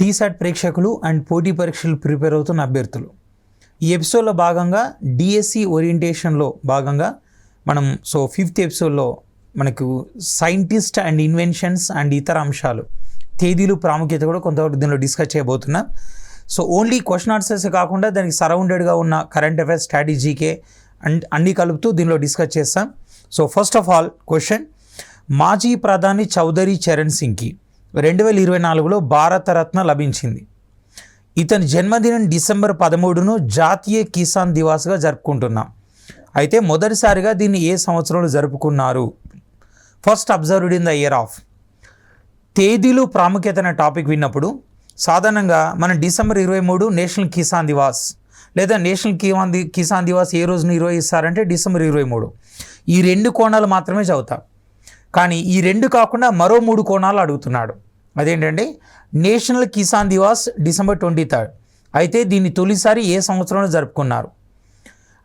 టీసాట్ ప్రేక్షకులు అండ్ పోటీ పరీక్షలు ప్రిపేర్ అవుతున్న అభ్యర్థులు, ఈ ఎపిసోడ్లో భాగంగా డిఎస్సి ఓరియంటేషన్లో భాగంగా మనం ఫిఫ్త్ ఎపిసోడ్లో మనకు సైంటిస్ట్ అండ్ ఇన్వెన్షన్స్ అండ్ ఇతర అంశాలు, తేదీలు, ప్రాముఖ్యత కూడా కొంతవరకు దీనిలో డిస్కస్ చేయబోతున్నాం. ఓన్లీ క్వశ్చన్ ఆన్సర్స్ కాకుండా దానికి సరౌండెడ్గా ఉన్న కరెంట్ అఫైర్స్, స్ట్రాటజీకే అండ్ అన్నీ కలుపుతూ దీనిలో డిస్కస్ చేస్తాం. ఫస్ట్ ఆఫ్ ఆల్ క్వశ్చన్, మాజీ ప్రధాని చౌదరి చరణ్ సింగ్కి 2024లో భారతరత్న లభించింది. ఇతని జన్మదినం డిసెంబర్ 13ను జాతీయ కిసాన్ దివాస్గా జరుపుకుంటున్నాం. అయితే మొదటిసారిగా దీన్ని ఏ సంవత్సరంలో జరుపుకున్నారు? First observed in the year of. తేదీలు, ప్రాముఖ్యత అనే టాపిక్ విన్నప్పుడు సాధారణంగా మనం డిసెంబర్ 23 నేషనల్ కిసాన్ దివాస్ లేదా నేషనల్ కిసాన్ దివాస్ ఏ రోజున నిర్వహిస్తారంటే డిసెంబర్ 23. ఈ 2 కోణాలు మాత్రమే చదువుతాం. కానీ ఈ 2 కాకుండా మరో 3 కోణాలు అడుగుతున్నాడు. అదేంటంటే నేషనల్ కిసాన్ దివాస్ డిసెంబర్ 23. అయితే దీన్ని తొలిసారి ఏ సంవత్సరంలో జరుపుకున్నారు?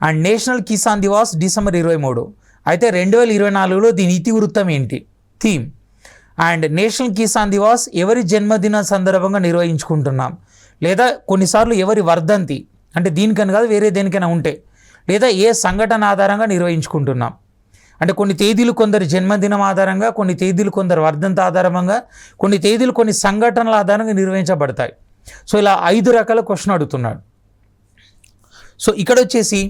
And national Kisan Diwas December 23. అయితే 2024లో దీని ఇతివృత్తం ఏంటి, theme? And national Kisan Diwas ఎవరి జన్మదిన సందర్భంగా నిర్వహించుకుంటున్నాం, లేదా కొన్నిసార్లు ఎవరి వర్ధంతి, అంటే దీనికని కాదు వేరే దేనికైనా ఉంటే, లేదా ఏ సంఘటన ఆధారంగా నిర్వహించుకుంటున్నాం. అంటే కొన్ని తేదీలు కొందరు జన్మదినం ఆధారంగా, కొన్ని తేదీలు కొందరు వర్ధంతి ఆధారంగా, కొన్ని తేదీలు కొన్ని సంఘటనల ఆధారంగా నిర్వహించబడతాయి. ఇలా 5 రకాల క్వశ్చన్ అడుగుతున్నాడు. ఇక్కడ వచ్చేసి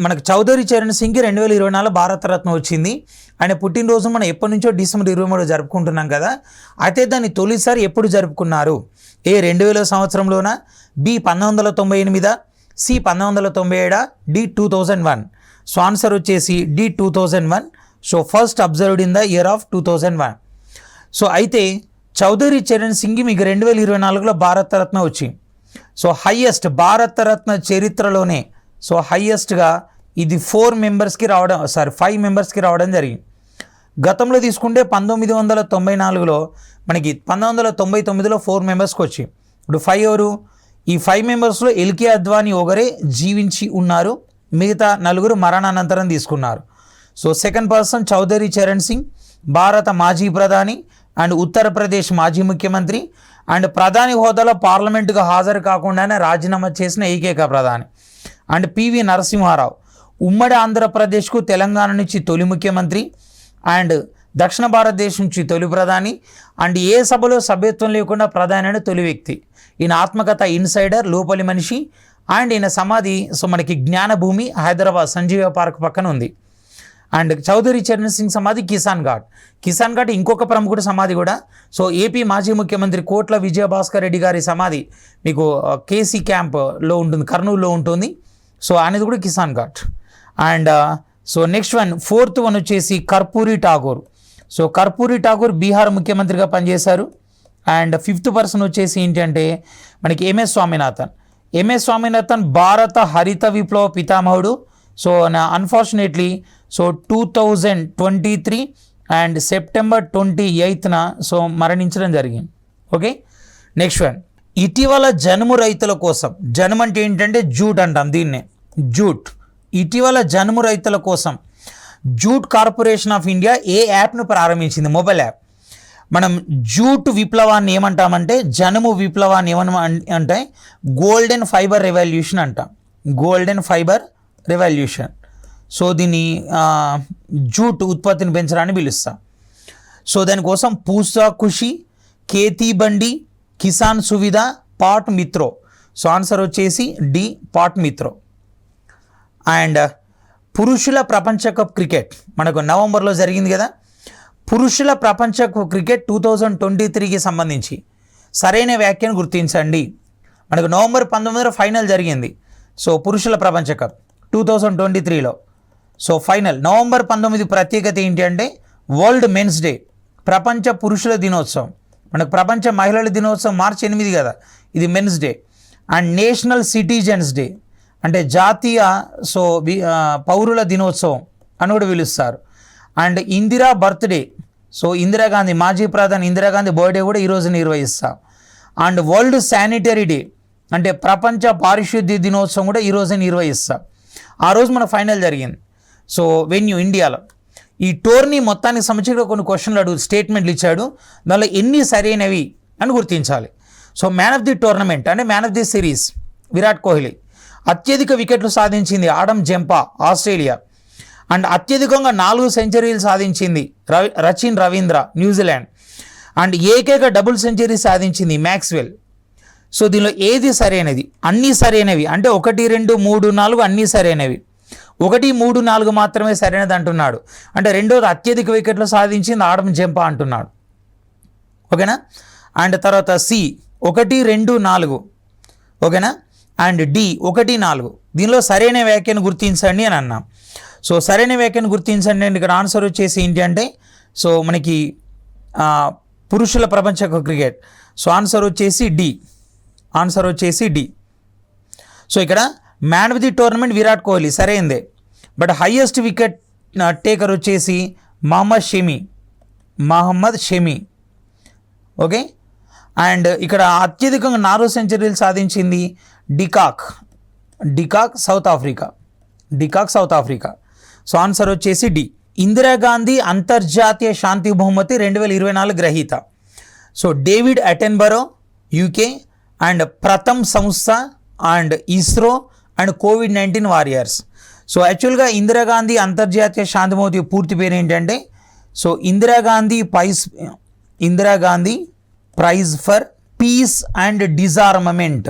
మనకు చౌదరి చరణ్ సింగ్కి 2024 భారతరత్న వచ్చింది. ఆయన పుట్టినరోజు మనం ఎప్పటి నుంచో డిసెంబర్ 23 జరుపుకుంటున్నాం కదా. అయితే దాన్ని తొలిసారి ఎప్పుడు జరుపుకున్నారు? ఏ 2000 సంవత్సరంలోనా, బి 1998, సి 1997, డి 2001. ఆన్సర్ వచ్చేసి D 2001. First observed in the year of 2001. అయితే చౌదరి చరణ్ సింగ్ మీకు 2024లో భారతరత్న వచ్చింది. హైయెస్ట్ భారతరత్న చరిత్రలోనే హైయెస్ట్గా ఇది 5 మెంబర్స్కి రావడం జరిగింది. గతంలో తీసుకుంటే 1994లో మనకి 1999లో 4 మెంబర్స్కి వచ్చి, ఇప్పుడు 5 ఎవరు? ఈ 5 మెంబర్స్లో ఎల్కే అద్వానీ ఒకరే జీవించి ఉన్నారు, మిగతా 4 మరణానంతరం తీసుకున్నారు. సెకండ్ పర్సన్ చౌదరి చరణ్ సింగ్, భారత మాజీ ప్రధాని అండ్ ఉత్తరప్రదేశ్ మాజీ ముఖ్యమంత్రి అండ్ ప్రధాని హోదాలో పార్లమెంటుకు హాజరు కాకుండానే రాజీనామా చేసిన ఏకైక ప్రధాని. అండ్ పివి నరసింహారావు, ఉమ్మడి ఆంధ్రప్రదేశ్కు తెలంగాణ నుంచి తొలి ముఖ్యమంత్రి అండ్ దక్షిణ భారతదేశం నుంచి తొలి ప్రధాని అండ్ ఏ సభలో సభ్యత్వం లేకుండా ప్రధాని అయిన తొలి వ్యక్తి. ఈయన ఆత్మకథ ఇన్సైడర్, లోపలి మనిషి. అండ్ ఈయన సమాధి మనకి జ్ఞానభూమి, హైదరాబాద్ సంజీవ పార్క్ పక్కన ఉంది. అండ్ చౌదరి చరణ్ సింగ్ సమాధి కిసాన్ ఘాట్ ఇంకొక ప్రముఖుడు సమాధి కూడా. ఏపీ మాజీ ముఖ్యమంత్రి కోట్ల విజయభాస్కర్ రెడ్డి గారి సమాధి మీకు కేసీ క్యాంప్లో ఉంటుంది, కర్నూలులో ఉంటుంది. అనేది కూడా Kisan ghat. And next one, 4th one వచ్చేసి కర్పూరి ఠాగూర్. కర్పూరి ఠాగూర్ బీహార్ ముఖ్యమంత్రిగా పనిచేశారు. అండ్ 5th పర్సన్ వచ్చేసి ఏంటంటే మనకి ఎంఎస్ స్వామినాథన్ భారత హరిత విప్లవ పితామహుడు. అన్ఫార్చునేట్లీ 2023 అండ్ సెప్టెంబర్ 28న మరణించడం జరిగింది. ఓకే, నెక్స్ట్ వన్, ఇటీవల జనుము రైతుల కోసం, జనుము అంటే ఏంటంటే జూట్ అంటాం దీన్నే, జూట్. ఇటీవల జనుము రైతుల కోసం జూట్ కార్పొరేషన్ ఆఫ్ ఇండియా ఏ యాప్ను ప్రారంభించింది? Mobile app. మనం జూట్ విప్లవాన్ని ఏమంటామంటే, జనుము విప్లవాన్ని అంటే గోల్డెన్ ఫైబర్ రెవల్యూషన్ అంటాం, గోల్డెన్ ఫైబర్ రెవల్యూషన్. దీన్ని జూట్ ఉత్పత్తిని పెంచడాన్ని పిలుస్తాం. దానికోసం పూసా ఖుషి, ఖేతీ బండి, కిసాన్ సువిధ, పాట్ మిత్రో. ఆన్సర్ వచ్చేసి డి, పాట్ మిత్రో. అండ్ పురుషుల ప్రపంచ కప్ క్రికెట్ మనకు నవంబర్లో జరిగింది కదా. పురుషుల ప్రపంచ కప్ క్రికెట్ 2023కి సంబంధించి సరైన వ్యాఖ్యను గుర్తించండి. మనకు నవంబర్ 19 ఫైనల్ జరిగింది. పురుషుల ప్రపంచ కప్ 2023లో ఫైనల్. నవంబర్ 19 ప్రత్యేకత ఏంటి అంటే వరల్డ్ మెన్స్ డే, ప్రపంచ పురుషుల దినోత్సవం. మనకు ప్రపంచ మహిళల దినోత్సవం మార్చి 8 కదా, ఇది men's day. And national citizens day అంటే జాతీయ పౌరుల దినోత్సవం అని కూడా పిలుస్తారు. అండ్ ఇందిరా బర్త్డే, ఇందిరాగాంధీ, మాజీ ప్రధాని ఇందిరాగాంధీ బర్త్డే కూడా ఈరోజు నిర్వహిస్తాం. అండ్ వరల్డ్ శానిటరీ డే అంటే ప్రపంచ పారిశుద్ధ్య దినోత్సవం కూడా ఈరోజు నిర్వహిస్తాం. ఆ రోజు మన ఫైనల్ జరిగింది. వెన్యూ ఇండియాలో. ఈ టోర్నీ మొత్తానికి సంబంధించి కొన్ని క్వశ్చన్లు స్టేట్మెంట్లు ఇచ్చాడు, దానిలో ఎన్ని సరైనవి అని గుర్తించాలి. So man of the tournament అంటే man of the series Virat Kohli. అత్యధిక వికెట్లు సాధించింది ఆడమ్ జంపా ఆస్ట్రేలియా. అండ్ అత్యధికంగా 4 సెంచరీలు సాధించింది రచిన్ రవీంద్ర న్యూజిలాండ్. అండ్ ఏకైక డబుల్ సెంచరీ సాధించింది మ్యాక్స్వెల్. సో దీనిలో ఏది సరైనది? అన్నీ సరైనవి. అంటే 1, 2, 3, 4 అన్నీ సరైనవి. 1, 3, 4 మాత్రమే సరైనది అంటున్నాడు. అంటే రెండోది అత్యధిక వికెట్లు సాధించింది ఆడమ్ జంపా అంటున్నాడు. ఓకేనా. అండ్ తర్వాత సి 1, 2, 4 ఓకేనా. అండ్ డి 1, 4 దీనిలో సరైన వ్యాఖ్యను గుర్తించండి అని అన్నాం. సో సరైన వ్యాఖ్యను గుర్తించండి అంటే ఇక్కడ ఆన్సర్ వచ్చేసి ఏంటి అంటే సో మనకి పురుషుల ప్రపంచ క్రికెట్. సో ఆన్సర్ వచ్చేసి డి. ఆన్సర్ వచ్చేసి డి. సో ఇక్కడ man of the tournament Virat Kohli సరైందే. బట్ హైయెస్ట్ వికెట్ టేకర్ వచ్చేసి మహమ్మద్ షమి. ఓకే. అండ్ ఇక్కడ అత్యధికంగా 4 సెంచరీలు సాధించింది de Kock south Africa. So answer వచ్చేసి డి. ఇందిరాగాంధీ అంతర్జాతీయ శాంతి బహుమతి 2024 గ్రహీత. So David Attenborough UK and Pratham సంస్థ and ISRO and COVID-19 warriors. So యాక్చువల్గా ఇందిరాగాంధీ అంతర్జాతీయ శాంతి బహుమతి పూర్తి పేరు ఏంటంటే so Indira Gandhi prize for piece and disarmament.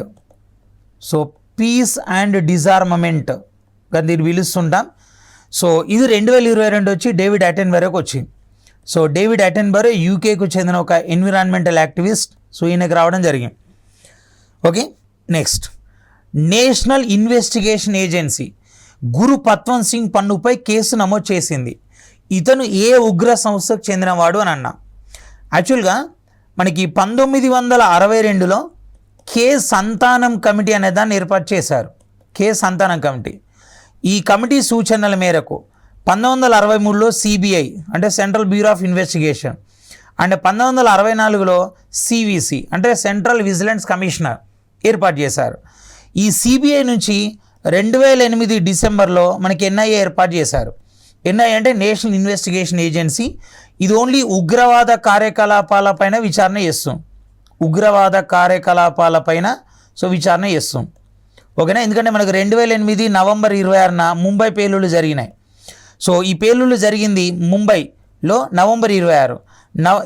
So piece and disarmament దీన్ని పిలుస్తుంటాం. సో ఇది 2022 వచ్చి డేవిడ్ అటెన్బరోకి వచ్చింది. సో డేవిడ్ అటెన్బరో యూకేకు చెందిన ఒక ఎన్విరాన్మెంటల్ యాక్టివిస్ట్. సో ఈయనకు రావడం జరిగింది. Okay. Next National Investigation Agency Gurpatwant Singh పన్నుపై కేసు నమోదు చేసింది. ఇతను ఏ ఉగ్ర సంస్థకు చెందినవాడు అని అన్నా. యాక్చువల్గా మనకి 1962లో కే సంతానం కమిటీ అనే దాన్ని ఏర్పాటు చేశారు. కే సంతానం కమిటీ. ఈ కమిటీ సూచనల మేరకు 1963లో సిబిఐ అంటే Central Bureau of Investigation and 1964లో సివిసి అంటే సెంట్రల్ విజిలెన్స్ కమిషనర్ ఏర్పాటు చేశారు. ఈ సిబిఐ నుంచి 2008 డిసెంబర్లో మనకి ఎన్ఐఏ ఏర్పాటు చేశారు. ఎన్ఐఏ అంటే నేషనల్ ఇన్వెస్టిగేషన్ ఏజెన్సీ. ఇది ఓన్లీ ఉగ్రవాద కార్యకలాపాలపైన విచారణ చేస్తుంది. విచారణ చేస్తాం. ఓకేనా. ఎందుకంటే మనకు 2008 నవంబర్ 26న ముంబై పేలుళ్ళు జరిగినాయి. సో ఈ పేలుళ్ళు జరిగింది ముంబైలో నవంబర్ 26.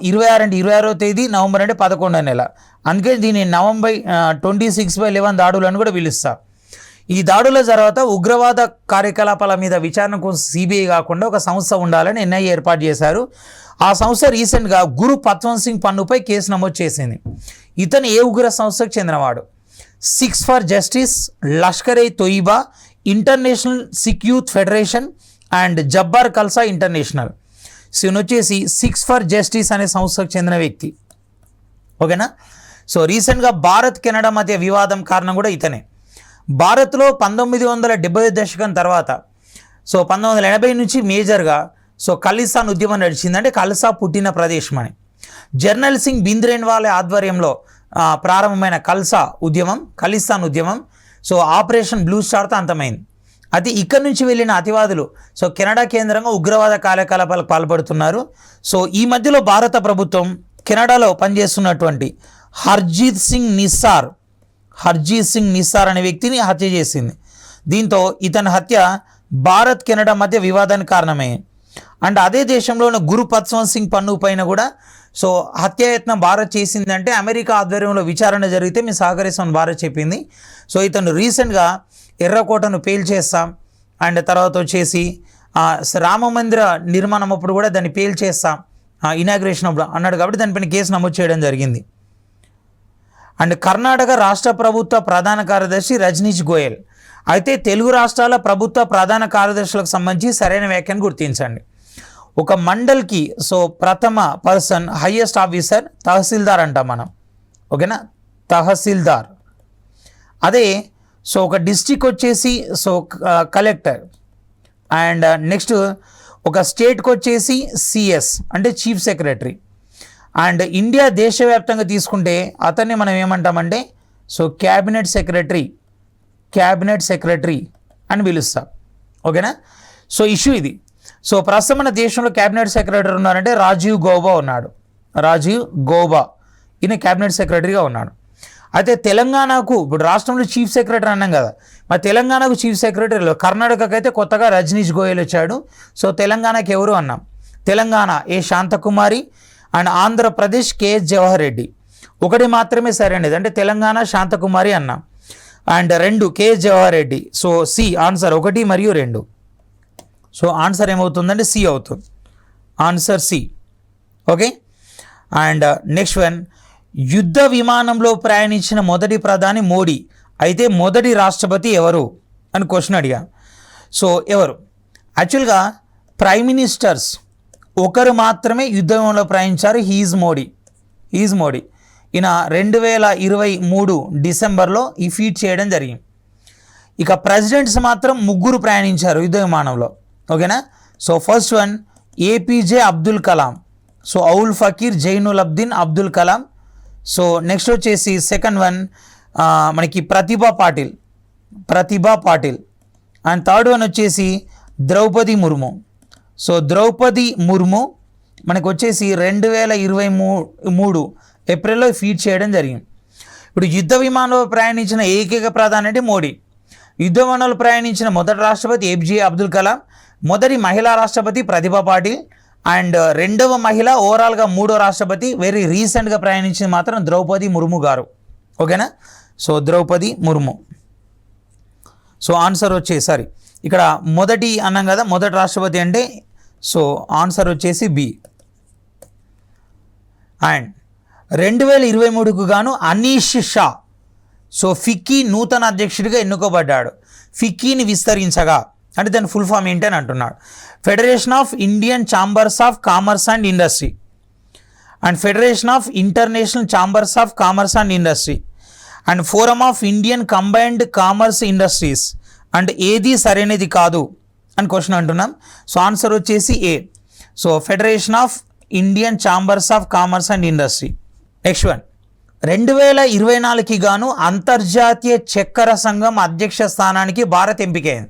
26 అంటే 26వ తేదీ, నవంబర్ అంటే 11వ నెల. అందుకే దీన్ని నవంబర్ 26/11 దాడులు అని కూడా పిలుస్తారు. ఈ దాడుల తర్వాత ఉగ్రవాద కార్యకలాపాల మీద విచారణ కోసం సిబిఐ కాకుండా ఒక సంస్థ ఉండాలని ఎన్ఐఏ ఏర్పాటు చేశారు. ఆ సంస్థ రీసెంట్గా గురు పత్వంత్ సింగ్ పన్నుపై కేసు నమోదు చేసింది. ఇతను ఏ ఉగ్ర సంస్థకు చెందినవాడు? 6 ఫర్ జస్టిస్, లష్కర్-e-తోయిబా, International Sikh Youth Federation and Jabbar Khalsa International. So ఈయన వచ్చేసి 6 ఫర్ జస్టిస్ అనే సంస్థకు చెందిన వ్యక్తి. ఓకేనా. సో రీసెంట్గా భారత్ కెనడా మధ్య వివాదం కారణం కూడా ఇతనే. భారత్లో 1970 దశకం తర్వాత సో 1980 నుంచి మేజర్గా సో ఖలిస్తాన్ ఉద్యమం నడిచింది. అంటే ఖల్సా పుట్టిన ప్రదేశం అని. జర్నల్ సింగ్ భింద్రేన్వాలే ఆధ్వర్యంలో ప్రారంభమైన ఖలిస్తాన్ ఉద్యమం సో ఆపరేషన్ బ్లూ స్టార్తో అంతమైంది. అయితే ఇక్కడి నుంచి వెళ్ళిన అతివాదులు సో కెనడా కేంద్రంగా ఉగ్రవాద కార్యకలాపాలకు పాల్పడుతున్నారు. సో ఈ మధ్యలో భారత ప్రభుత్వం కెనడాలో పనిచేస్తున్నటువంటి హర్జీత్ సింగ్ నిస్సార్ అనే వ్యక్తిని హత్య చేసింది. దీంతో ఇతని హత్య భారత్ కెనడా మధ్య వివాదానికి కారణమైంది. అండ్ అదే దేశంలో ఉన్న గురు పత్వంత్ సింగ్ పన్ను పైన కూడా సో హత్యాయత్నం భారత్ చేసిందంటే అమెరికా ఆధ్వర్యంలో విచారణ జరిగితే మేము సహకరిస్తామని భారత్ చెప్పింది. సో ఇతను రీసెంట్గా ఎర్రకోటను పేల్చేస్తాం అండ్ తర్వాత వచ్చేసి రామ మందిర నిర్మాణం అప్పుడు కూడా దాన్ని పేల్చేస్తాం ఇనాగ్రేషన్ అప్పుడు అన్నాడు. కాబట్టి దానిపైన కేసు నమోదు చేయడం జరిగింది. అండ్ కర్ణాటక రాష్ట్ర ప్రభుత్వ ప్రధాన కార్యదర్శి రజనీష్ గోయల్. అయితే తెలుగు రాష్ట్రాల ప్రభుత్వ ప్రధాన కార్యదర్శులకు సంబంధించి సరైన వ్యాఖ్యను గుర్తించండి. ఒక మండల్కి సో ప్రథమ పర్సన్ హైయెస్ట్ ఆఫీసర్ తహసీల్దార్ అంటాం మనం. ఓకేనా, తహసీల్దార్. అదే సో ఒక డిస్ట్రిక్ట్ వచ్చేసి సో కలెక్టర్. అండ్ నెక్స్ట్ ఒక స్టేట్కి వచ్చేసి సిఎస్ అంటే చీఫ్ సెక్రటరీ. అండ్ ఇండియా దేశవ్యాప్తంగా తీసుకుంటే అతన్ని మనం ఏమంటామంటే సో క్యాబినెట్ సెక్రటరీ అని పిలుస్తాం. ఓకేనా. సో ఇష్యూ ఇది. సో ప్రస్తుతం మన దేశంలో క్యాబినెట్ సెక్రటరీ ఉన్నారంటే రాజీవ్ గౌబా ఈయన క్యాబినెట్ సెక్రటరీగా ఉన్నాడు. అయితే తెలంగాణకు ఇప్పుడు రాష్ట్రంలో చీఫ్ సెక్రటరీ అన్నాం కదా, మరి తెలంగాణకు చీఫ్ సెక్రటరీ, కర్ణాటకకు అయితే కొత్తగా రజనీష్ గోయల్ వచ్చాడు. సో తెలంగాణకి ఎవరు అన్నాం, Telangana A Shanthakumari and Andhra Pradesh KS Jawahar Reddy. ఒకటి మాత్రమే సరైనది, అంటే తెలంగాణ శాంతకుమారి అన్నాం. And 2 KS Jawahar Reddy. So C answer 1 మరియు 2. సో ఆన్సర్ ఏమవుతుందంటే సి అవుతుంది, answer C. Okay. And next one, యుద్ధ విమానంలో ప్రయాణించిన మొదటి ప్రధాని మోడీ, అయితే మొదటి రాష్ట్రపతి ఎవరు అని క్వశ్చన్ అడిగా. సో ఎవరు, యాక్చువల్గా ప్రైమ్ మినిస్టర్స్ ఒకరు మాత్రమే యుద్ధ విమానంలో ప్రయాణించారు, హీఈస్ మోడీ. ఈయన 2023 డిసెంబర్లో ఈ ఫీట్ చేయడం జరిగింది. ఇక ప్రెసిడెంట్స్ మాత్రం 3 ప్రయాణించారు యుద్ధ విమానంలో. ఓకేనా. So first one APJ Abdul Kalam, so Avul Pakir Jainulabdeen Abdul Kalam. So next వచ్చేసి సెకండ్ వన్ మనకి Pratibha Patil. And third one వచ్చేసి ద్రౌపది ముర్ము. సో ద్రౌపది ముర్ము మనకు వచ్చేసి 2023 ఏప్రిల్లో ఫీట్ చేయడం జరిగింది. ఇప్పుడు యుద్ధ విమానంలో ప్రయాణించిన ఏకైక ప్రధాని అంటే మోడీ. యుద్ధ విమానంలో ప్రయాణించిన మొదటి రాష్ట్రపతి ఏపీజే అబ్దుల్ కలాం, మొదటి మహిళా రాష్ట్రపతి ప్రతిభా పాటిల్, అండ్ 2వ మహిళ, ఓవరాల్గా 3వ రాష్ట్రపతి వెరీ రీసెంట్గా ప్రయాణించింది మాత్రం ద్రౌపది ముర్ము గారు. ఓకేనా. So Draupadi Murmu. So answer వచ్చేసరి ఇక్కడ మొదటి అన్నాం కదా, మొదటి రాష్ట్రపతి అంటే సో ఆన్సర్ వచ్చేసి బి. అండ్ 2023కు గాను అనీష్ షా, సో ఫిక్కీ నూతన అధ్యక్షుడిగా ఎన్నుకోబడ్డాడు. ఫిక్కీని విస్తరించగా అంటే దాని ఫుల్ ఫామ్ ఏంటని అంటున్నాడు. Federation of Indian Chambers of Commerce and Industry and Federation of International Chambers of Commerce and Industry and Forum of Indian Combined Commerce Industries and ఏది సరైనది కాదు అని క్వశ్చన్ అంటున్నాం. సో ఆన్సర్ వచ్చేసి A. So Federation of Indian Chambers of Commerce and Industry. Next one, 2024కి గాను అంతర్జాతీయ చక్కెర సంఘం అధ్యక్ష స్థానానికి భారత్ ఎంపికైంది.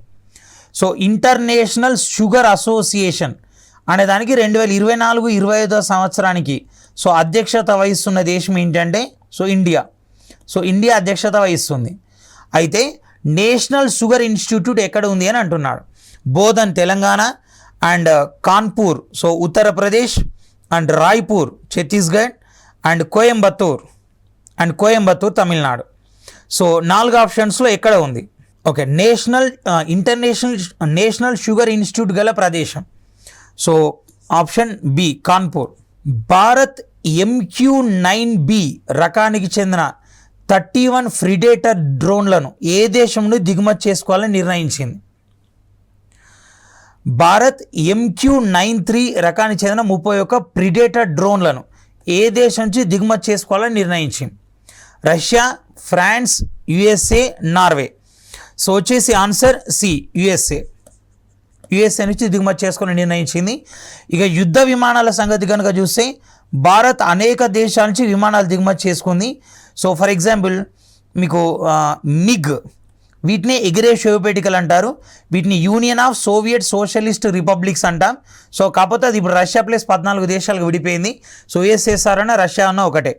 సో ఇంటర్నేషనల్ షుగర్ అసోసియేషన్ అనే దానికి 2024-25 సంవత్సరానికి సో అధ్యక్షత వహిస్తున్న దేశం ఏంటంటే సో ఇండియా. సో ఇండియా అధ్యక్షత వహిస్తుంది. అయితే నేషనల్ షుగర్ ఇన్స్టిట్యూట్ ఎక్కడ ఉంది అని అంటున్నాడు. Bodhan Telangana and Kanpur so Uttar Pradesh and Raipur Chhattisgarh and Coimbatore Tamil Nadu. So 4 ఆప్షన్స్లో ఎక్కడ ఉంది? ఓకే, నేషనల్ షుగర్ ఇన్స్టిట్యూట్ గల ప్రదేశం. So option B Kanpur. Bharat MQ-9B రకానికి చెందిన 31 ప్రిడేటర్ డ్రోన్లను ఏ దేశం నుండి దిగుమతి చేసుకోవాలని నిర్ణయించింది? భారత్ MQ-9 రకానికి చెందిన 31 ప్రిడేటర్ డ్రోన్లను ఏ దేశం నుంచి దిగుమతి చేసుకోవాలని నిర్ణయించింది? Russia, France, USA, Norway. So వచ్చేసి ఆన్సర్ సి యుఎస్ఏ నుంచి దిగుమతి చేసుకోవాలని నిర్ణయించింది. ఇక యుద్ధ విమానాల సంగతి కనుక చూస్తే భారత్ అనేక దేశాల నుంచి విమానాలు దిగుమతి చేసుకుంది. సో ఫర్ ఎగ్జాంపుల్ మీకు మిగ్, వీటిని ఎగిరే శవపేటికలు అంటారు. వీటిని union of Soviet socialist republics అంటాం. సో కాకపోతే అది ఇప్పుడు రష్యా ప్లస్ 14 దేశాలకు విడిపోయింది. సో USSR అన్న రష్యా అన్న ఒకటే.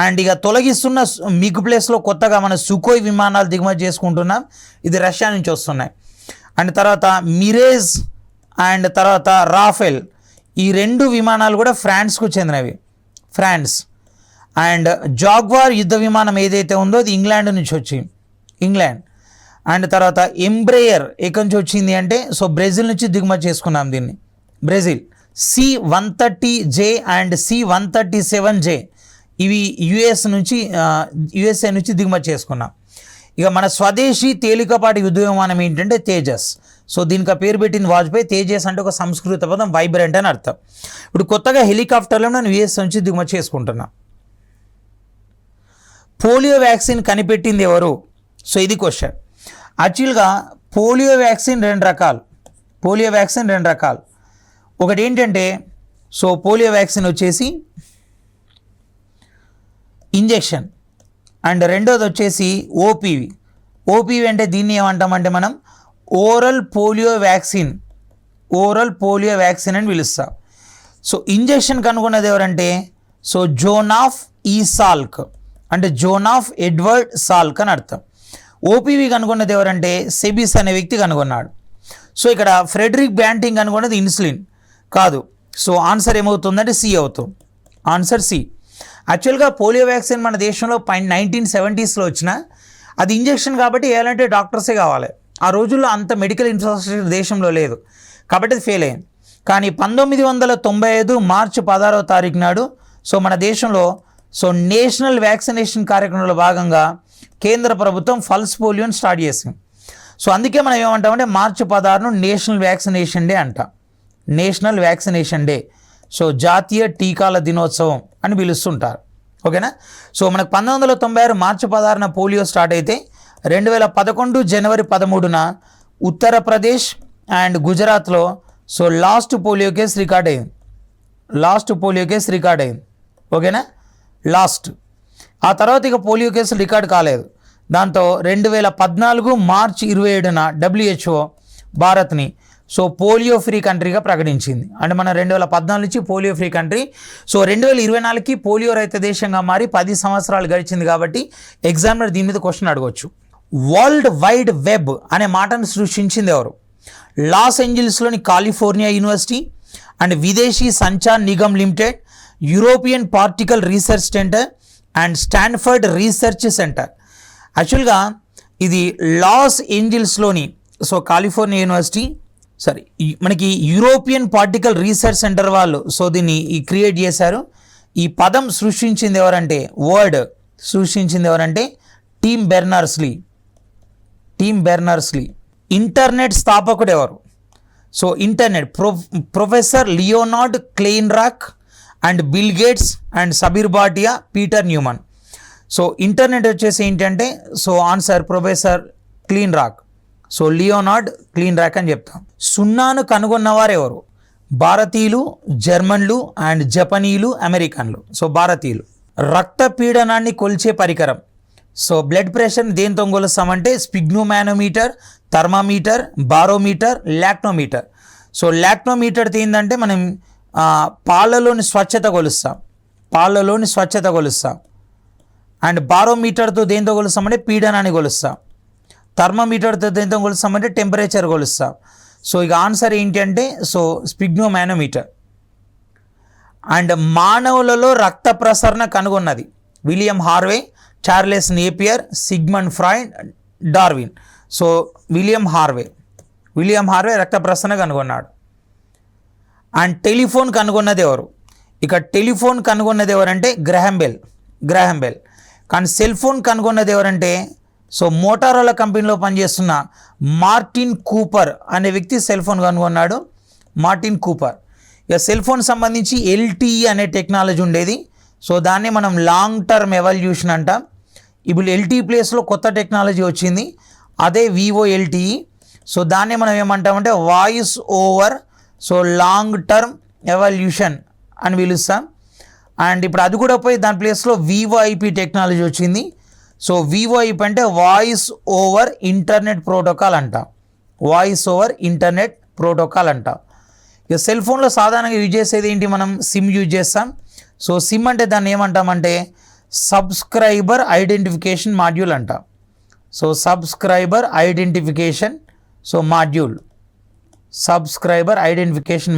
అండ్ ఇక తొలగిస్తున్న మిగ్ ప్లేస్లో కొత్తగా మన సుకోయ్ విమానాలు దిగుమతి చేసుకుంటున్నాం. ఇది రష్యా నుంచి వస్తున్నాయి. అండ్ తర్వాత మిరేజ్ అండ్ తర్వాత రాఫెల్, ఈ 2 విమానాలు కూడా ఫ్రాన్స్కు చెందినవి. ఫ్రాన్స్. అండ్ జాగ్వార్ యుద్ధ విమానం ఏదైతే ఉందో అది ఇంగ్లాండ్ నుంచి వచ్చింది, ఇంగ్లాండ్. అండ్ తర్వాత ఎంబ్రేయర్ ఎక్కడి నుంచి వచ్చింది అంటే సో బ్రెజిల్ నుంచి దిగుమతి చేసుకున్నాం దీన్ని, బ్రెజిల్. C-130J అండ్ C-137J ఇవి యుఎస్ఏ నుంచి దిగుమతి చేసుకున్నాం. ఇక మన స్వదేశీ తేలికపాటి యుద్ధ విమానం ఏంటంటే తేజస్. సో దీనికి పేరు పెట్టింది వాజ్పేయి. తేజస్ అంటే ఒక సంస్కృత పదం, వైబ్రెంట్ అని అర్థం. ఇప్పుడు కొత్తగా హెలికాప్టర్లో నేను యుఎస్ఏ నుంచి దిగుమతి చేసుకుంటున్నా. పోలియో వ్యాక్సిన్ కనిపెట్టింది ఎవరు? సో ఇది క్వశ్చన్. యాక్చువల్గా పోలియో వ్యాక్సిన్ రెండు రకాలు. ఒకటి ఏంటంటే సో పోలియో వ్యాక్సిన్ వచ్చేసి ఇంజెక్షన్ అండ్ రెండోది వచ్చేసి ఓపీవి అంటే దీన్ని ఏమంటామంటే మనం ఓరల్ పోలియో వ్యాక్సిన్ అని పిలుస్తాం. సో ఇంజెక్షన్ కనుగొన్నది ఎవరంటే సో జోనాఫ్ ఈసాల్క్ అంటే జోన్ ఆఫ్ ఎడ్వర్డ్ సాల్క్ అని అర్థం. ఓపీవీ కనుగొన్నది ఎవరంటే సెబిస్ అనే వ్యక్తి కనుగొన్నాడు. సో ఇక్కడ ఫ్రెడరిక్ బ్యాంటింగ్ కనుగొన్నది ఇన్సులిన్ కాదు. సో ఆన్సర్ ఏమవుతుందంటే సి అవుతుంది. Answer C. యాక్చువల్గా పోలియో వ్యాక్సిన్ మన దేశంలో 1970s వచ్చిన అది ఇంజెక్షన్ కాబట్టి వేయాలంటే డాక్టర్సే కావాలి. ఆ రోజుల్లో అంత మెడికల్ ఇన్ఫ్రాస్ట్రక్చర్ దేశంలో లేదు కాబట్టి అది ఫెయిల్ అయింది. కానీ 1995 మార్చి 16వ తారీఖు నాడు సో మన దేశంలో సో నేషనల్ వ్యాక్సినేషన్ కార్యక్రమంలో భాగంగా కేంద్ర ప్రభుత్వం పల్స్ పోలియోని స్టార్ట్ చేసింది. సో అందుకే మనం ఏమంటామంటే మార్చి 16ను నేషనల్ వ్యాక్సినేషన్ డే అంటాం. National vaccination day. సో జాతీయ టీకాల దినోత్సవం అని పిలుస్తుంటారు. ఓకేనా. సో మనకు 1996 మార్చి 16న పోలియో స్టార్ట్ అయితే 2011 జనవరి 13న ఉత్తరప్రదేశ్ అండ్ గుజరాత్లో so last polio case record అయింది. ఓకేనా. లాస్ట్. ఆ తర్వాత ఇక పోలియో కేసులు రికార్డ్ కాలేదు. దాంతో 2014 మార్చి 27న WHO భారత్ని సో పోలియో ఫ్రీ కంట్రీగా ప్రకటించింది. అంటే మన 2014 నుంచి పోలియో ఫ్రీ కంట్రీ. సో 2024కి పోలియో రహిత దేశంగా మారి 10 సంవత్సరాలు గడిచింది కాబట్టి ఎగ్జామినర్ దీని మీద క్వశ్చన్ అడగవచ్చు. వరల్డ్ వైడ్ వెబ్ అనే మాటను సృష్టించింది ఎవరు? లాస్ ఏంజల్స్లోని కాలిఫోర్నియా యూనివర్సిటీ అండ్ విదేశీ Sanchar Nigam limited, European particle research centre and Stanford research centre. యాక్చువల్గా ఇది లాస్ ఏంజల్స్లోని సో కాలిఫోర్నియా యూనివర్సిటీ మనకి యూరోపియన్ పార్టికల్ రీసెర్చ్ సెంటర్ వాళ్ళు సో దీన్ని క్రియేట్ చేశారు. ఈ పదం సృష్టించింది ఎవరంటే టిమ్ బెర్నర్స్లీ. ఇంటర్నెట్ స్థాపకుడు ఎవరు? So internet professor Leonard Kleinrock and Bill Gates and Sabeer Bhatia, Peter Newman. So internet వచ్చేసి ఏంటంటే so answer professor Kleinrock. So Leonard Kleinrock అని చెప్తాం. సున్నాను కనుగొన్నవారు ఎవరు? భారతీయులు, జర్మన్లు అండ్ జపనీయులు, అమెరికన్లు. సో భారతీయులు. రక్తపీడనాన్ని కొలిచే పరికరం. సో బ్లడ్ ప్రెషర్ని దేంతో కొలుస్తామంటే sphygmomanometer, thermometer, barometer, lactometer. So lactometer ఏంటంటే మనం పాలలోని స్వచ్ఛత కొలుస్తాం. అండ్ బారోమీటర్తో దేంతో కొలుస్తామంటే పీడనాన్ని కొలుస్తాం. థర్మామీటర్తో దేంతో కొలుస్తామంటే టెంపరేచర్ కొలుస్తాం. సో ఇక ఆన్సర్ ఏంటంటే సో స్పిగ్నోమానోమీటర్. అండ్ మానవులలో రక్త ప్రసరణ కనుగొన్నది William Harvey, Charles Napier, Sigmund Freud, Darwin. So William Harvey రక్త ప్రసరణ కనుగొన్నాడు. అండ్ టెలిఫోన్ కనుగొన్నది ఎవరు? ఇక టెలిఫోన్ కనుగొన్నది ఎవరంటే గ్రహాం బెల్. కానీ సెల్ ఫోన్ కనుగొన్నది ఎవరంటే సో మోటారోలా కంపెనీలో పనిచేస్తున్న మార్టిన్ కూపర్ అనే వ్యక్తి సెల్ ఫోన్ కనుగొన్నాడు. Martin Cooper. ఇక సెల్ ఫోన్ సంబంధించి LTE అనే టెక్నాలజీ ఉండేది. సో దాన్ని మనం లాంగ్ టర్మ్ ఎవల్యూషన్ అంటాం. ఇప్పుడు LTE ప్లేస్లో కొత్త టెక్నాలజీ వచ్చింది, అదే వివో LTE. సో దాన్ని మనం ఏమంటామంటే voice over so long term evolution అని పిలుస్తాం. అండ్ ఇప్పుడు అది కూడా పోయి దాని ప్లేస్లో VoIP టెక్నాలజీ వచ్చింది. సో VoIP అంటే వాయిస్ ఓవర్ ఇంటర్నెట్ ప్రోటోకాల్ అంటాం. ఇక సెల్ ఫోన్లో సాధారణంగా యూజ్ చేసేది ఏంటి? మనం సిమ్ యూజ్ చేస్తాం. సో సిమ్ అంటే దాన్ని ఏమంటామంటే సబ్స్క్రైబర్ ఐడెంటిఫికేషన్ మాడ్యూల్ అంటాం. సో సబ్స్క్రైబర్ ఐడెంటిఫికేషన్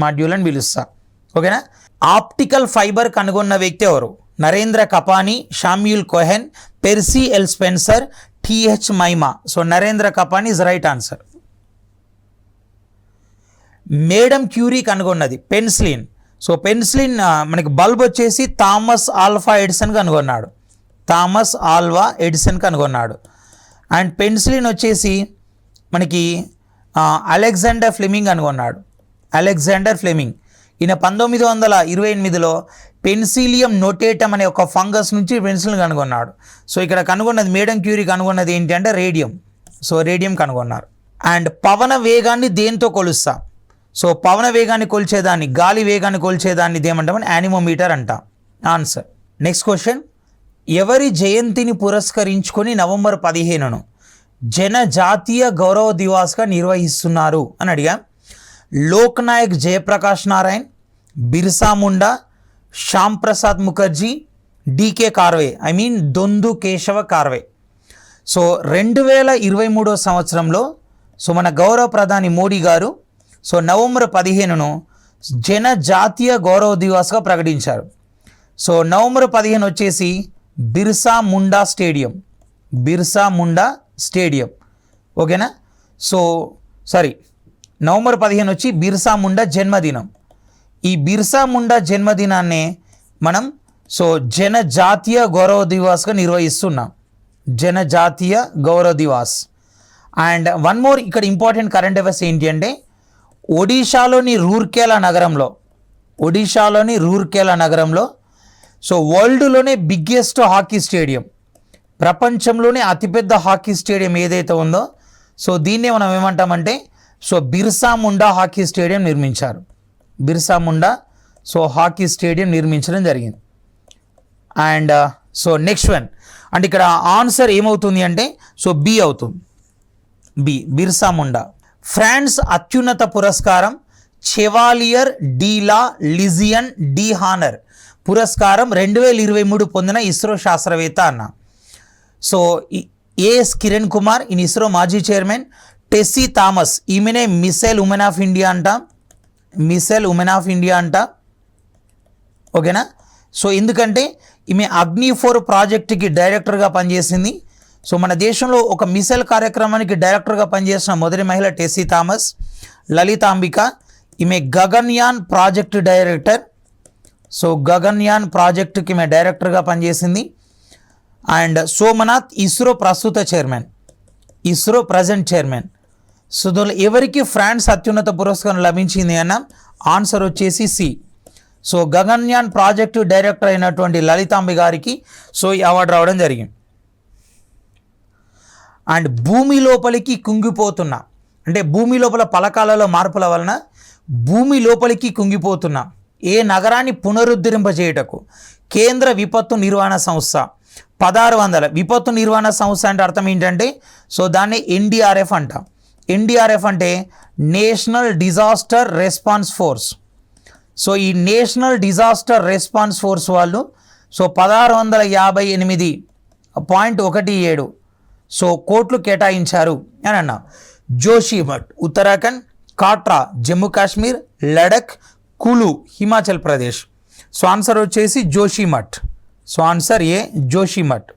మాడ్యూల్ అని పిలుస్తాం. ఓకేనా. ఆప్టికల్ ఫైబర్ కనుగొన్న వ్యక్తి ఎవరు? Narendra Kapany, Samuel Cohen, Percy L Spencer, TH Maiman. So Narendra Kapany is right answer. Madam Curie కనుగొన్నది పెన్సిలిన్. సో పెన్సిలిన్ మనకి బల్బ్ వచ్చేసి థామస్ ఆల్వా ఎడిసన్ కనుగొన్నాడు. అండ్ పెన్సిలిన్ వచ్చేసి మనకి అలెగ్జాండర్ ఫ్లెమింగ్ కనుగొన్నాడు. ఈయన 1928లో పెన్సిలియం నోటేటమ్ అనే ఒక ఫంగస్ నుంచి పెన్సిలిన్ కనుగొన్నాడు. సో ఇక్కడ కనుగొన్నది మేడం క్యూరీ కనుగొన్నది ఏంటి అంటే రేడియం. సో రేడియం కనుగొన్నారు. అండ్ పవన వేగాన్ని దేంతో కొలుస్తాం? సో పవన వేగాన్ని కొలిచేదాన్ని, గాలి వేగాన్ని కొలిచేదాన్ని ఇదేమంటామని యానిమోమీటర్ అంటాం. ఆన్సర్. Next question. ఎవరి జయంతిని పురస్కరించుకొని నవంబర్ 15ను జనజాతీయ గౌరవ దివాస్గా నిర్వహిస్తున్నారు అని అడిగా. Loknayak Jayaprakash Narayan, Birsa Munda, Shyam Prasad Mukherjee, DK Karve, I mean Dhondo Keshav Karve. So 2023 సంవత్సరంలో సో మన గౌరవ ప్రధాని మోడీ గారు సో నవంబర్ 15ను జనజాతీయ గౌరవ దివాస్గా ప్రకటించారు. సో నవంబర్ 15 వచ్చేసి బిర్సా ముండా స్టేడియం, ఓకేనా. సో నవంబర్ 15 వచ్చి బిర్సా ముండా జన్మదినం. ఈ బిర్సా ముండా జన్మదినాన్నే మనం సో జనజాతీయ గౌరవ దివాస్గా నిర్వహిస్తున్నాం, జనజాతీయ గౌరవ దివాస్. అండ్ వన్ మోర్ ఇక్కడ ఇంపార్టెంట్ కరెంట్ అఫైర్స్ ఏంటి అంటే ఒడిషాలోని రూర్కేలా నగరంలో సో వరల్డ్లోనే బిగ్గెస్ట్ హాకీ స్టేడియం, ప్రపంచంలోనే అతిపెద్ద హాకీ స్టేడియం ఏదైతే ఉందో సో దీన్నే మనం ఏమంటామంటే so Birsa Munda hockey stadium నిర్మించారు. Birsa Munda so hockey stadium నిర్మించడం జరిగింది. అండ్ సో నెక్స్ట్ వన్ అంటే ఇక్కడ ఆన్సర్ ఏమవుతుంది అంటే సో బి అవుతుంది. బిర్సా ముండా. ఫ్రాన్స్ అత్యున్నత పురస్కారం chevalier de la legion de honour పురస్కారం 2023 పొందిన ఇస్రో శాస్త్రవేత్త అన్న. సో ఏఎస్ కిరణ్ కుమార్ ఇన్ ఇస్రో మాజీ చైర్మన్. టెస్సీ థామస్, ఈమెనే మిసైల్ ఉమెన్ ఆఫ్ ఇండియా అంట, ఓకేనా. సో ఎందుకంటే ఈమె అగ్ని 4 ప్రాజెక్టుకి డైరెక్టర్గా పనిచేసింది. సో మన దేశంలో ఒక మిసైల్ కార్యక్రమానికి డైరెక్టర్గా పనిచేసిన మొదటి మహిళ టెస్సీ థామస్. లలితాంబిక, ఈమె Gaganyaan project director. So Gaganyaan ప్రాజెక్టుకి ఈమె డైరెక్టర్గా పనిచేసింది. And Somanath ISRO present chairman. So ఎవరికి ఫ్రాన్స్ అత్యున్నత పురస్కారం లభించింది అన్న ఆన్సర్ వచ్చేసి C. So Gaganyaan project director అయినటువంటి లలితాంబి గారికి సో ఈ అవార్డు రావడం జరిగింది. అండ్ భూమి లోపలికి కుంగిపోతున్న అంటే భూమి లోపల పలకాలలో మార్పుల వలన భూమి లోపలికి కుంగిపోతున్న ఏ నగరాన్ని పునరుద్ధరింపజేయుటకు కేంద్ర విపత్తు నిర్వహణ సంస్థ 1600 విపత్తు నిర్వహణ సంస్థ అంటే అర్థం ఏంటంటే సో దాన్ని ఎన్డీఆర్ఎఫ్ అంటాం. ఎన్డీఆర్ఎఫ్ అంటే national disaster response force. So ఈ నేషనల్ డిజాస్టర్ రెస్పాన్స్ ఫోర్స్ వాళ్ళు సో 1658.17 సో కోట్లు కేటాయించారు అని అన్నాం. జోషిమఠ్ ఉత్తరాఖండ్, కాట్రా జమ్మూ కాశ్మీర్, లడక్, కులు హిమాచల్ ప్రదేశ్. సో ఆన్సర్ వచ్చేసి జోషిమఠ్. సో ఆన్సర్ ఏ జోషిమఠ్.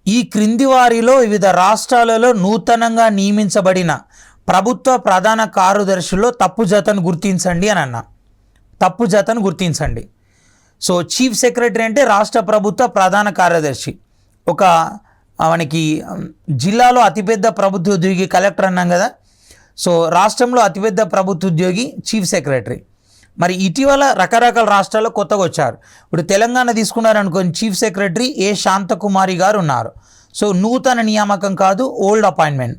ఈ క్రింది వారిలో వివిధ రాష్ట్రాలలో నూతనంగా నియమించబడిన ప్రభుత్వ ప్రధాన కార్యదర్శుల్లో తప్పు జతను గుర్తించండి అని అన్నా. తప్పు జతను గుర్తించండి. సో చీఫ్ సెక్రటరీ అంటే రాష్ట్ర ప్రభుత్వ ప్రధాన కార్యదర్శి. ఒక మనకి జిల్లాలో అతిపెద్ద ప్రభుత్వ ఉద్యోగి కలెక్టర్ అన్నాం కదా. సో రాష్ట్రంలో అతిపెద్ద ప్రభుత్వ ఉద్యోగి చీఫ్ సెక్రటరీ. మరి ఇటీవల రకరకాల రాష్ట్రాల్లో కొత్తగా వచ్చారు. ఇప్పుడు తెలంగాణ తీసుకున్నారనుకోని చీఫ్ సెక్రటరీ ఏ శాంతకుమారి గారు ఉన్నారు. సో నూతన నియామకం కాదు, ఓల్డ్ అపాయింట్మెంట్.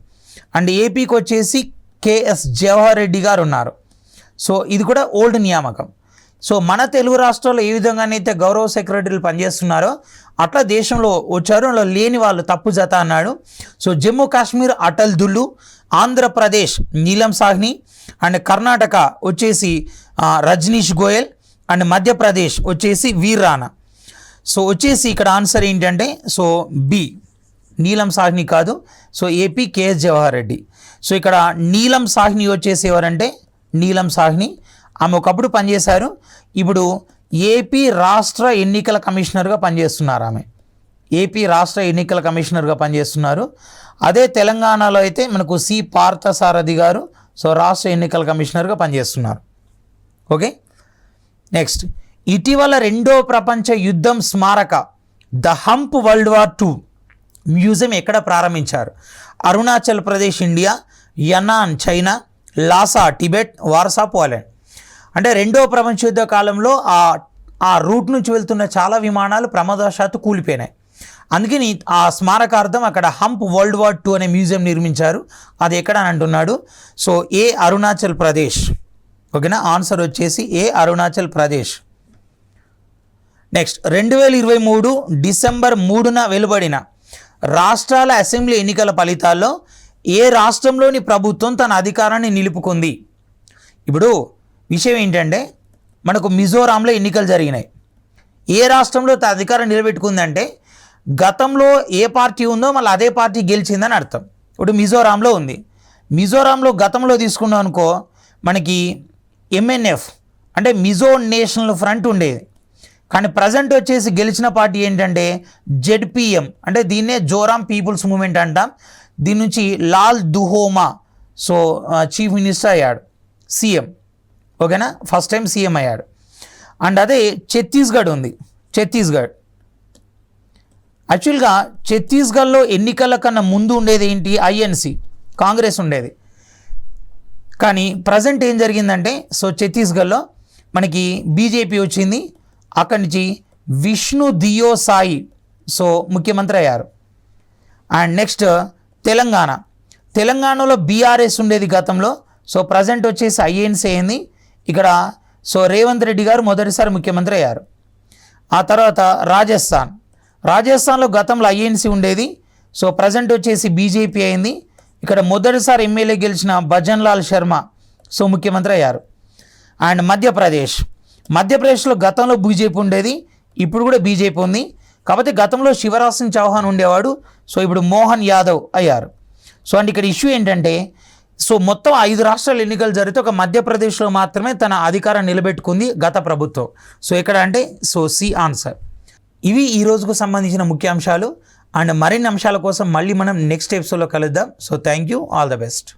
అండ్ ఏపీకి వచ్చేసి కేఎస్ జవహర్ రెడ్డి గారు ఉన్నారు. సో ఇది కూడా ఓల్డ్ నియామకం. సో మన తెలుగు రాష్ట్రాల్లో ఏ విధంగానైతే గౌరవ సెక్రటరీలు పనిచేస్తున్నారో అట్లా దేశంలో వచ్చారు, అలా లేని వాళ్ళు తప్పు జత అన్నాడు. సో జమ్మూ కాశ్మీర్ అటల్ దుల్లు, ఆంధ్రప్రదేశ్ నీలం సాహ్ని, అండ్ కర్ణాటక వచ్చేసి రజనీష్ గోయల్, అండ్ మధ్యప్రదేశ్ వచ్చేసి వీర్ రాణా. సో వచ్చేసి ఇక్కడ ఆన్సర్ ఏంటంటే సో బి నీలం సాహ్ని కాదు. So AP KS Jawahar Reddy. So ఇక్కడ నీలం సాహ్ని వచ్చేసి ఎవరంటే నీలం సాహ్ని ఆమె ఒకప్పుడు పనిచేశారు, ఇప్పుడు ఏపీ రాష్ట్ర ఎన్నికల కమిషనర్గా పనిచేస్తున్నారు. ఆమె ఏపీ రాష్ట్ర ఎన్నికల కమిషనర్గా పనిచేస్తున్నారు. అదే తెలంగాణలో అయితే మనకు సి పార్థసారథి గారు సో రాష్ట్ర ఎన్నికల కమిషనర్గా పనిచేస్తున్నారు. ఓకే, నెక్స్ట్ ఇటీవల 2వ ప్రపంచ యుద్ధం స్మారక the Hump World War II museum ఎక్కడ ప్రారంభించారు? Arunachal Pradesh India, Yunnan China, Lhasa Tibet, Warsaw Poland. అంటే 2వ ప్రపంచ యుద్ధ కాలంలో ఆ రూట్ నుంచి వెళ్తున్న చాలా విమానాలు ప్రమాదవశాత్తు కూలిపోయినాయి. అందుకని ఆ స్మారకార్థం అక్కడ హంప్ వరల్డ్ వార్ II అనే మ్యూజియం నిర్మించారు. అది ఎక్కడ అని అంటున్నాడు. సో ఏ అరుణాచల్ ప్రదేశ్. ఓకేనా, ఆన్సర్ వచ్చేసి ఏ అరుణాచల్ ప్రదేశ్. నెక్స్ట్ 2023 డిసెంబర్ 3న వెలువడిన రాష్ట్రాల అసెంబ్లీ ఎన్నికల ఫలితాల్లో ఏ రాష్ట్రంలోని ప్రభుత్వం తన అధికారాన్ని నిలుపుకుంది? ఇప్పుడు విషయం ఏంటంటే మనకు మిజోరాంలో ఎన్నికలు జరిగినాయి. ఏ రాష్ట్రంలో అధికారం నిలబెట్టుకుందంటే గతంలో ఏ పార్టీ ఉందో మళ్ళీ అదే పార్టీ గెలిచిందని అర్థం. ఇప్పుడు మిజోరాంలో ఉంది. మిజోరాంలో గతంలో తీసుకున్నాం అనుకో మనకి MNF అంటే మిజో నేషనల్ ఫ్రంట్ ఉండేది. కానీ ప్రజెంట్ వచ్చేసి గెలిచిన పార్టీ ఏంటంటే ZPM అంటే దీన్నే జోరామ్ పీపుల్స్ మూమెంట్ అంటాం. దీని నుంచి లాల్ దుహోమా సో చీఫ్ మినిస్టర్ అయ్యాడు, సీఎం. ఓకేనా, ఫస్ట్ టైం సీఎం అయ్యాడు. అండ్ అదే ఛత్తీస్గఢ్ ఉంది. ఛత్తీస్గఢ్ యాక్చువల్గా ఛత్తీస్గఢ్లో ఎన్నికల కన్నా ముందు ఉండేది ఏంటి, INC కాంగ్రెస్ ఉండేది. కానీ ప్రజెంట్ ఏం జరిగిందంటే సో ఛత్తీస్గఢ్లో మనకి BJP వచ్చింది. అక్కడి నుంచి విష్ణు దియో సాయి సో ముఖ్యమంత్రి అయ్యారు. అండ్ నెక్స్ట్ తెలంగాణలో BRS ఉండేది గతంలో. సో ప్రజెంట్ వచ్చేసి INC అయింది. ఇక్కడ సో రేవంత్ రెడ్డి గారు మొదటిసారి ముఖ్యమంత్రి అయ్యారు. ఆ తర్వాత రాజస్థాన్లో గతంలో INC ఉండేది. సో ప్రజెంట్ వచ్చేసి BJP అయింది. ఇక్కడ మొదటిసారి ఎమ్మెల్యే గెలిచిన భజన్ లాల్ శర్మ సో ముఖ్యమంత్రి అయ్యారు. అండ్ మధ్యప్రదేశ్లో గతంలో BJP ఉండేది, ఇప్పుడు కూడా BJP ఉంది. కాకపోతే గతంలో శివరాజ్ సింగ్ చౌహాన్ ఉండేవాడు. సో ఇప్పుడు మోహన్ యాదవ్ అయ్యారు. సో అండ్ ఇక్కడ ఇష్యూ ఏంటంటే సో మొత్తం 5 రాష్ట్రాల ఎన్నికలు జరిగితే ఒక మధ్యప్రదేశ్లో మాత్రమే తన అధికారం నిలబెట్టుకుంది గత ప్రభుత్వం. సో ఇక్కడ అంటే సో సి ఆన్సర్. ఇవి ఈ రోజుకు సంబంధించిన ముఖ్యాంశాలు. అండ్ మరిన్ని అంశాల కోసం మళ్ళీ మనం నెక్స్ట్ ఎపిసోడ్లో కలుద్దాం. So thank you, all the best.